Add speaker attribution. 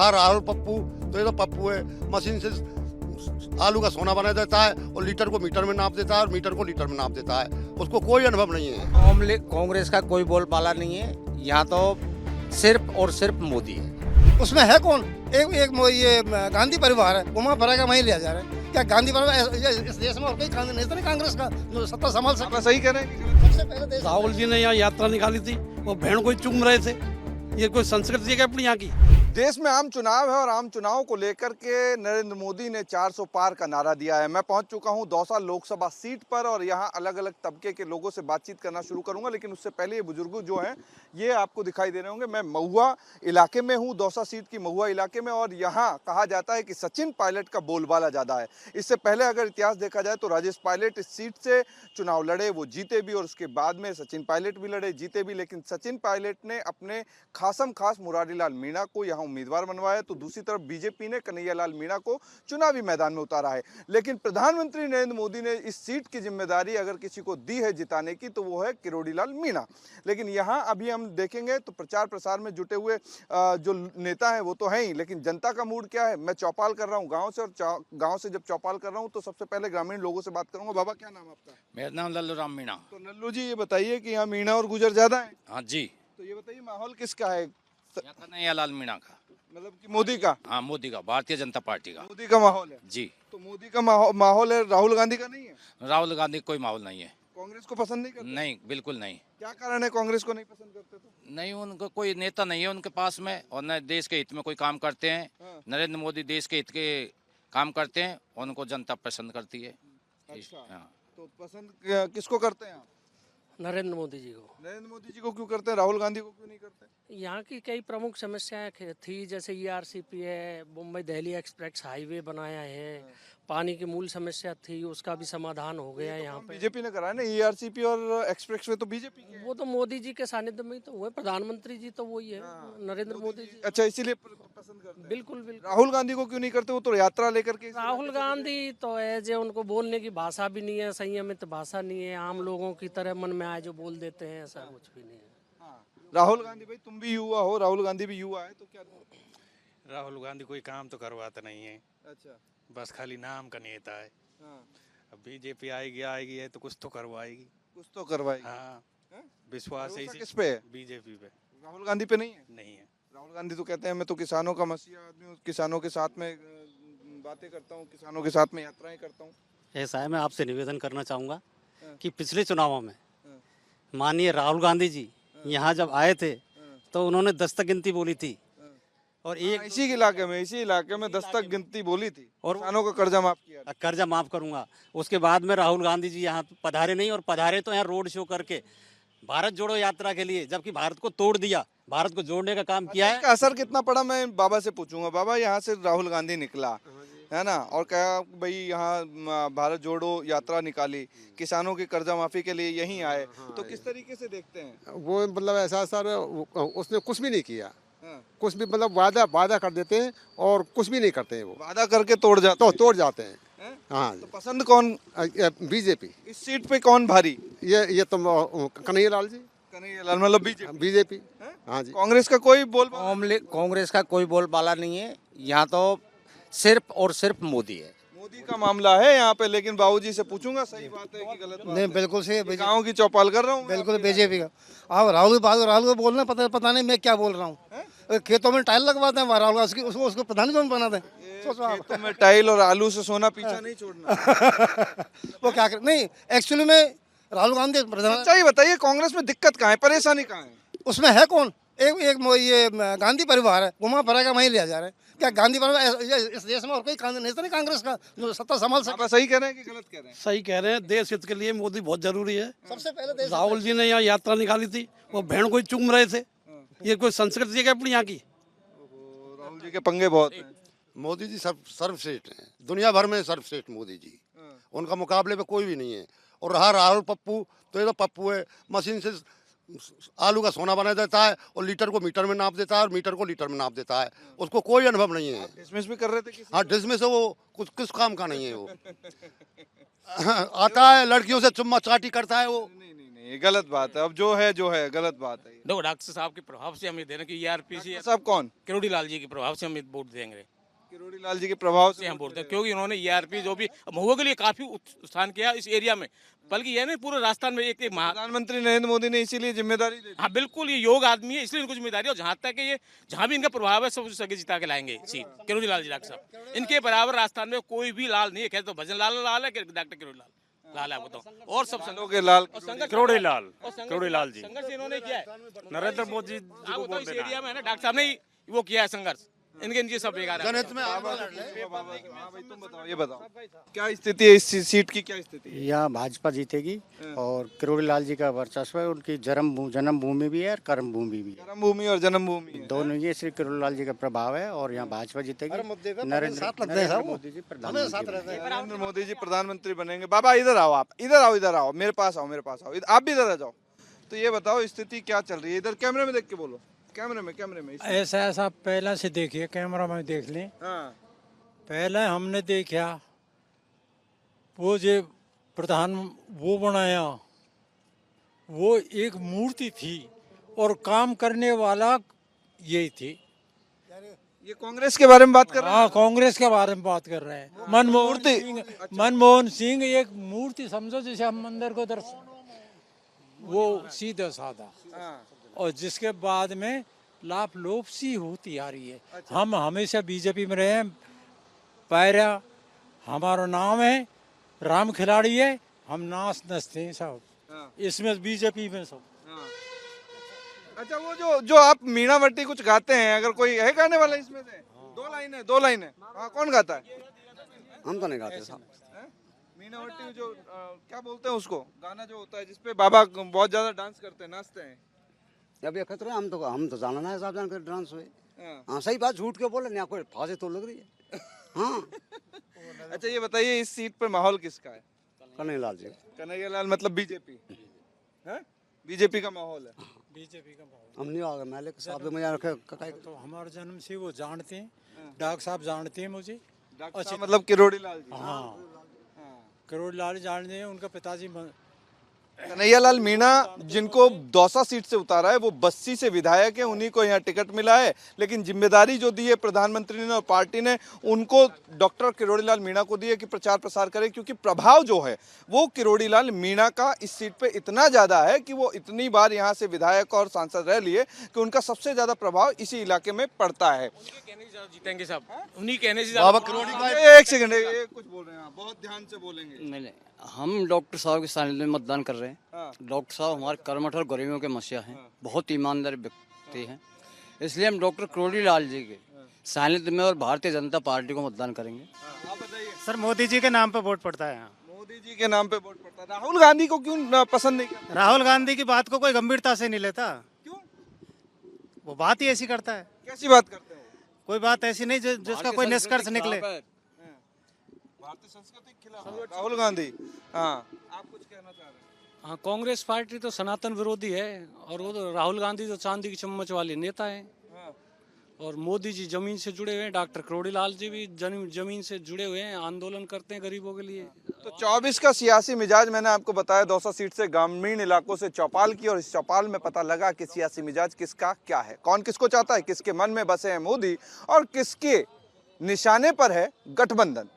Speaker 1: रहा राहुल पप्पू, तो ये तो पप्पू है, मशीन से आलू का सोना बना देता है और लीटर को मीटर में नाप देता है और मीटर को लीटर में नाप देता है। उसको कोई अनुभव नहीं है।
Speaker 2: कांग्रेस का कोई बोलबाला नहीं है, यहाँ तो सिर्फ और सिर्फ मोदी है।
Speaker 3: उसमें है कौन? ये गांधी परिवार है, घुमा फिरा के वहीं लिया जा रहा है। क्या गांधी परिवार इस देश में और कोई नहीं था कांग्रेस का जो सत्ता संभाल सके?
Speaker 4: सही कह रहे हैं।
Speaker 3: सबसे पहले देश
Speaker 5: राहुल जी ने यहाँ यात्रा निकाली थी, वो भेड़ को ही चूम रहे थे। ये कोई संस्कृति है क्या अपनी यहाँ की?
Speaker 4: देश में आम चुनाव है और आम चुनाव को लेकर के नरेंद्र मोदी ने 400 पार का नारा दिया है। मैं पहुंच चुका हूं दौसा लोकसभा सीट पर और यहां अलग अलग तबके के लोगों से बातचीत करना शुरू करूंगा, लेकिन उससे पहले ये बुजुर्ग जो हैं ये आपको दिखाई दे रहे होंगे। मैं महुआ इलाके में हूं, दौसा सीट की महुआ इलाके में, और यहाँ कहा जाता है कि सचिन पायलट का बोलबाला ज़्यादा है। इससे पहले अगर इतिहास देखा जाए तो राजेश पायलट इस सीट से चुनाव लड़े, वो जीते भी, और उसके बाद में सचिन पायलट भी लड़े, जीते भी, लेकिन सचिन पायलट ने अपने खासम खास मुरारीलाल मीणा को यहाँ उम्मीदवार बनवाया, तो दूसरी तरफ बीजेपी ने कन्हैयालाल मीणा को चुनावी मैदान में उतारा है। लेकिन प्रधानमंत्री नरेंद्र मोदी ने इस सीट की जिम्मेदारी अगर किसी को दी है जिताने की तो वो है किरोड़ीलाल मीणा। लेकिन यहाँ अभी हम देखेंगे तो प्रचार प्रसार में जुटे हुए जो नेता हैं वो तो हैं ही, लेकिन जनता का मूड क्या है? मैं चौपाल कर रहा हूँ गाँव से, और गाँव से जब चौपाल कर रहा हूँ तो सबसे पहले ग्रामीण लोगों से बात करूंगा। बाबा क्या नाम आपका?
Speaker 2: मेरा नाम लल्लू राम मीणा।
Speaker 4: तो लल्लू जी ये बताइए कि यहाँ मीणा और गुजर ज्यादा है?
Speaker 2: हाँ जी।
Speaker 4: तो ये बताइए माहौल किसका है?
Speaker 2: कन्हैयालाल मीणा का,
Speaker 4: मतलब कि मोदी का?
Speaker 2: हाँ मोदी का, भारतीय जनता पार्टी का।
Speaker 4: मोदी का माहौल है
Speaker 2: जी।
Speaker 4: तो मोदी का माहौल है, राहुल गांधी का नहीं है?
Speaker 2: राहुल गांधी कोई माहौल नहीं है।
Speaker 4: कांग्रेस को पसंद नहीं करते?
Speaker 2: नहीं, बिल्कुल नहीं।
Speaker 4: क्या कारण है कांग्रेस को नहीं पसंद करते? तो
Speaker 2: नहीं, उनको कोई नेता नहीं है उनके पास में, और न देश के हित में कोई काम करते हैं।
Speaker 4: हाँ।
Speaker 2: नरेंद्र मोदी देश के हित के काम करते हैं, उनको जनता पसंद करती है।
Speaker 4: अच्छा।
Speaker 2: हाँ।
Speaker 4: तो पसंद किसको करते हैं आप?
Speaker 6: नरेंद्र मोदी जी को।
Speaker 4: नरेंद्र मोदी जी को क्यों करते हैं, राहुल गांधी को क्यों नहीं करते?
Speaker 6: यहाँ की कई प्रमुख समस्याएं थी, जैसे ईआरसीपी है, मुंबई दिल्ली एक्सप्रेस हाईवे बनाया है, पानी की मूल समस्या थी, उसका भी समाधान हो गया यहाँ पे।
Speaker 4: बीजेपी ने कराया ना ईआरसीपी और एक्सप्रेस वे, तो बीजेपी के
Speaker 6: वो तो मोदी जी के सानिध्य में ही तो हुए, प्रधानमंत्री जी तो वही है, नरेंद्र मोदी जी।
Speaker 4: अच्छा, इसीलिए पसंद करते हैं।
Speaker 6: बिल्कुल बिल्कुल।
Speaker 4: राहुल गांधी को क्यों नहीं करते? वो तो यात्रा लेकर के
Speaker 6: राहुल गांधी तो एज ए उनको बोलने की भाषा भी नहीं है, संयमित भाषा नहीं है, आम लोगों की तरह मन में आए जो बोल देते हैं, ऐसा कुछ भी नहीं है।
Speaker 4: राहुल गांधी भाई, तुम भी युवा हो, राहुल गांधी भी युवा है, तो क्या?
Speaker 5: राहुल गांधी कोई काम तो करवाता नहीं है,
Speaker 4: अच्छा।
Speaker 5: बस खाली नाम का नेता है।
Speaker 4: हाँ।
Speaker 5: अब बीजेपी आएगी है तो कुछ तो करवाएगी।
Speaker 4: कुछ तो करवाएगी।
Speaker 5: हाँ,
Speaker 4: हैं?
Speaker 5: विश्वास है
Speaker 4: भरोसा किस पे है?
Speaker 5: बीजेपी पे।
Speaker 4: राहुल गांधी पे नहीं है?
Speaker 5: नहीं है।
Speaker 4: राहुल गांधी तो कहते हैं मैं तो किसानों का मसीहा आदमी हूँ, किसानों के साथ में बातें करता हूँ, किसानों के साथ में यात्राएं करता हूँ।
Speaker 7: ऐसा है, मैं आपसे निवेदन करना चाहूँगा कि पिछले चुनावों में माननीय राहुल गांधी जी यहाँ जब आए थे तो उन्होंने दस्तक गिनती बोली थी, और एक
Speaker 4: इसी इलाके में दस्तक गिनती बोली थी, और किसानों का कर्जा माफ किया।
Speaker 7: कर्जा माफ करूंगा। उसके बाद में राहुल गांधी जी यहाँ पधारे नहीं, और पधारे तो यहाँ रोड शो करके भारत जोड़ो यात्रा के लिए, जबकि भारत को तोड़ दिया, भारत को जोड़ने का काम किया है।
Speaker 4: इसका असर कितना पड़ा मैं बाबा से पूछूंगा। बाबा, यहाँ से राहुल गांधी निकला है ना, और कहा भाई यहाँ भारत जोड़ो यात्रा निकाली, किसानों की कर्जा माफी के लिए यहीं आए, तो किस तरीके से देखते हैं?
Speaker 8: वो मतलब ऐसा सर, उसने कुछ भी नहीं किया।
Speaker 4: हाँ।
Speaker 8: कुछ भी मतलब वादा कर देते हैं और कुछ भी नहीं करते हैं। वो
Speaker 4: वादा करके तोड़ जाते
Speaker 8: तो
Speaker 4: हैं।
Speaker 8: तोड़ जाते हैं।
Speaker 4: हैं?
Speaker 8: हाँ।
Speaker 4: तो पसंद कौन?
Speaker 8: बीजेपी।
Speaker 4: इस सीट पे कौन भारी?
Speaker 8: ये तो कन्हैयालाल जी,
Speaker 4: कन्हैयालाल, मतलब
Speaker 8: बीजेपी। हाँ जी।
Speaker 4: कांग्रेस का कोई बोल?
Speaker 2: कांग्रेस का कोई बोलबाला नहीं है, यहाँ तो सिर्फ और सिर्फ मोदी है।
Speaker 4: मोदी का मामला है यहाँ पे, लेकिन बाबूजी से पूछूंगा सही बात है कि गलत बात
Speaker 3: नहीं,
Speaker 4: है?
Speaker 3: बिल्कुल सही है।
Speaker 4: गाँव की चौपाल कर रहा हूँ।
Speaker 3: बिल्कुल बीजेपी का। आप राहुल को बोलना, पता नहीं मैं क्या बोल रहा हूँ। खेतों में टाइल लगवाते हैं राहुल, उसको प्रधान कौन बनाते हैं? सोचो आप।
Speaker 4: खेतों में टाइल और आलू से सोना पीछा नहीं छोड़ना।
Speaker 3: वो क्या कर, नहीं एक्चुअली में राहुल गांधी प्रधान।
Speaker 4: अच्छा, ये बताइए कांग्रेस में दिक्कत कहाँ है, परेशानी कहाँ है?
Speaker 3: उसमें है कौन? ये गांधी परिवार है, घुमा फिरा के वहीं लिया जा रहा है। क्या गांधी परिवार इस देश में और कोई नहीं था कांग्रेस का जो सत्ता संभाल सके?
Speaker 4: आप सही कह रहे हैं कि गलत कह रहे हैं?
Speaker 5: सही कह रहे हैं, देश हित के लिए मोदी बहुत जरूरी है।
Speaker 3: सबसे पहले देश
Speaker 5: राहुल जी ने यहाँ यात्रा निकाली थी, वो भेड़ को ही चूम रहे थे। ये कोई संस्कृति है क्या अपनी यहाँ की?
Speaker 4: राहुल जी के पंगे बहुत हैं।
Speaker 1: मोदी जी सर्वश्रेष्ठ हैं, दुनिया भर में सर्वश्रेष्ठ मोदी जी, उनका मुकाबले पे कोई भी नहीं है। और रहा राहुल पप्पू, तो ये तो पप्पू है, मशीन से आलू का सोना बना देता है और लीटर को मीटर में नाप देता है और मीटर को लीटर में नाप देता है। उसको कोई अनुभव नहीं है।
Speaker 4: डिसमिस भी कर रहे थे किसी?
Speaker 1: हाँ, डिसमिस है, वो कुछ किस काम का नहीं है वो। आता है लड़कियों से चुम्मा चाटी करता है वो।
Speaker 4: नहीं, नहीं है, गलत बात है। अब जो है गलत बात है।
Speaker 9: देखो डॉक्टर साहब के प्रभाव से हम ये दे रहे हैं कि ईआरपीसी
Speaker 4: सब कौन?
Speaker 9: किरोड़ी लाल जी के प्रभाव से हम वोट देंगे,
Speaker 4: किरोड़ी लाल जी के प्रभाव से
Speaker 9: हम वोट देंगे, क्योंकि उन्होंने ईआरपी जो भी महुआ के लिए काफी उत्थान किया इस एरिया में, बल्कि ये नहीं पूरे राजस्थान में एक
Speaker 4: प्रधानमंत्री नरेंद्र मोदी ने इसीलिए जिम्मेदारी दी।
Speaker 9: हाँ बिल्कुल, ये योग आदमी है इसलिए इनको जिम्मेदारी है। और जहाँ तक ये जहाँ भी इनका प्रभाव है सब सगे जिता के लाएंगे सीट किरोड़ी लाल जी डॉक्टर साहब। इनके बराबर राजस्थान में कोई भी लाल नहीं है, कहते तो भजन लाल लाल है, डॉक्टर किरोड़ी लाल है आपको तो। और सब
Speaker 4: संघों के लाल
Speaker 9: किरोड़ी लाल जी संघर्ष इन्होंने किया है, नरेंद्र मोदी जी इस एरिया में है ना डॉक्टर साहब ने वो किया है संघर्ष। इनके सब बेकार है।
Speaker 1: जनहित में
Speaker 4: तुम बताओ, ये बताओ क्या स्थिति है इस सीट की? क्या स्थिति है?
Speaker 2: यहाँ भाजपा जीतेगी और किरोड़ी लाल जी का वर्चस्व है। उनकी जन्मभूमि भी है और कर्म भूमि भी है,
Speaker 4: कर्मभूमि और जन्मभूमि
Speaker 2: दोनों ये श्री किरोड़ी लाल जी का प्रभाव है। और यहाँ भाजपा जीतेगी, नरेंद्र मोदी जी
Speaker 4: नरेंद्र मोदी जी प्रधानमंत्री बनेंगे। बाबा इधर आओ, आप इधर आओ, मेरे पास आओ, आप भी इधर आ जाओ। तो ये बताओ स्थिति क्या चल रही है? इधर कैमरे में देख के बोलो, कैमरे में।
Speaker 10: ऐसा पहले से देखिए, कैमरा में देख लें। पहले हमने देखा वो जो प्रधान वो बनाया, वो एक मूर्ति थी और काम करने वाला यही थी।
Speaker 4: ये कांग्रेस के बारे में बात कर रहे हैं?
Speaker 10: हाँ, कांग्रेस के बारे में बात कर रहे हैं। मनमोहन सिंह एक मूर्ति समझो, जैसे हम मंदिर को वो सीधा साधा, और जिसके बाद में लापलोपसी होती आ रही है। हम हमेशा बीजेपी में रहे हैं, पैरा हमारा नाम है, राम खिलाड़ी है, हम नाच नचते हैं सब इसमें बीजेपी में सब।
Speaker 4: अच्छा, वो जो आप मीणावटी कुछ गाते हैं, अगर कोई है गाने वाला इसमें से? दो लाइनें हाँ, कौन गाता है?
Speaker 2: हम तो नहीं गाते साहब।
Speaker 4: मीणावटी जो क्या बोलते हैं उसको, गाना जो होता है जिसपे बाबा बहुत ज्यादा डांस करते हैं, नाचते हैं।
Speaker 2: अब ये खतरा हम तो जानना है साहब, जानकर डांस हुए। हाँ सही बात, झूठ क्यों बोले, आपको फांसी तो लग रही है। हाँ
Speaker 4: अच्छा ये बताइए, इस सीट पर माहौल किसका है?
Speaker 2: कन्हैयालाल जी।
Speaker 4: कन्हैयालाल मतलब बीजेपी? बीजेपी का माहौल है।
Speaker 10: बीजेपी का माहौल
Speaker 2: हम नहीं आ गए मैंने साहब मुझे
Speaker 10: तो हमारे जन्म से वो जानते हैं, डॉक्टर साहब जानते हैं मुझे।
Speaker 4: अच्छा, मतलब किरोड़ी लाल जी?
Speaker 10: हाँ, किरोड़ी लाल जानते हैं। उनका पिताजी
Speaker 4: कन्हैयालाल मीणा जिनको दौसा सीट से उतारा है, वो बस्सी से विधायक है, उन्हीं को यहाँ टिकट मिला है। लेकिन जिम्मेदारी जो दी है प्रधानमंत्री ने और पार्टी ने, उनको डॉक्टर किरोड़ी लाल मीणा को दी है कि प्रचार प्रसार करें, क्योंकि प्रभाव जो है वो किरोड़ी लाल मीणा का इस सीट पे इतना ज्यादा है कि वो इतनी बार यहाँ से विधायक और सांसद रह लिए कि उनका सबसे ज्यादा प्रभाव इसी इलाके में पड़ता है।
Speaker 9: जीतेंगे सब उन्हीं कहने से।
Speaker 4: एक सेकंड, कुछ बोल रहे हैं, बहुत ध्यान से बोलेंगे।
Speaker 11: नहीं, हम डॉक्टर साहब के सानिध्य में मतदान कर रहे हैं। डॉक्टर साहब हमारे कर्मठ और गरीबों के मसीहा हैं, बहुत ईमानदार व्यक्ति हैं, इसलिए हम डॉक्टर किरोड़ी लाल जी के सानिध्य में और भारतीय जनता पार्टी को मतदान करेंगे।
Speaker 4: आप बताइए।
Speaker 7: सर मोदी जी के नाम पे वोट पड़ता है।
Speaker 4: मोदी जी के नाम पे वोट पड़ता है। राहुल गांधी को क्यों पसंद नहीं करता?
Speaker 7: राहुल गांधी की बात को कोई गंभीरता से नहीं लेता।
Speaker 4: क्यों?
Speaker 7: वो बात ही ऐसी करता है।
Speaker 4: कैसी बात करते हैं?
Speaker 7: कोई बात ऐसी नहीं जिसका कोई निष्कर्ष निकले।
Speaker 4: भारतीय संस्कृति के खिलाफ राहुल गांधी। हाँ, आप कुछ कहना चाह रहे हैं?
Speaker 9: हाँ, कांग्रेस पार्टी तो सनातन विरोधी है, और वो तो राहुल गांधी तो चांदी की चम्मच वाले नेता है। और मोदी जी जमीन से जुड़े हुए हैं, डॉक्टर किरोड़ी लाल जी भी जमीन से जुड़े हुए हैं, आंदोलन करते हैं गरीबों के लिए।
Speaker 4: तो 24 का सियासी मिजाज मैंने आपको बताया, दौसा सीट से ग्रामीण इलाकों से चौपाल की, और इस चौपाल में पता लगा कि सियासी मिजाज किसका क्या है, कौन किसको चाहता है, किसके मन में बसे हैं मोदी और किसके निशाने पर है गठबंधन।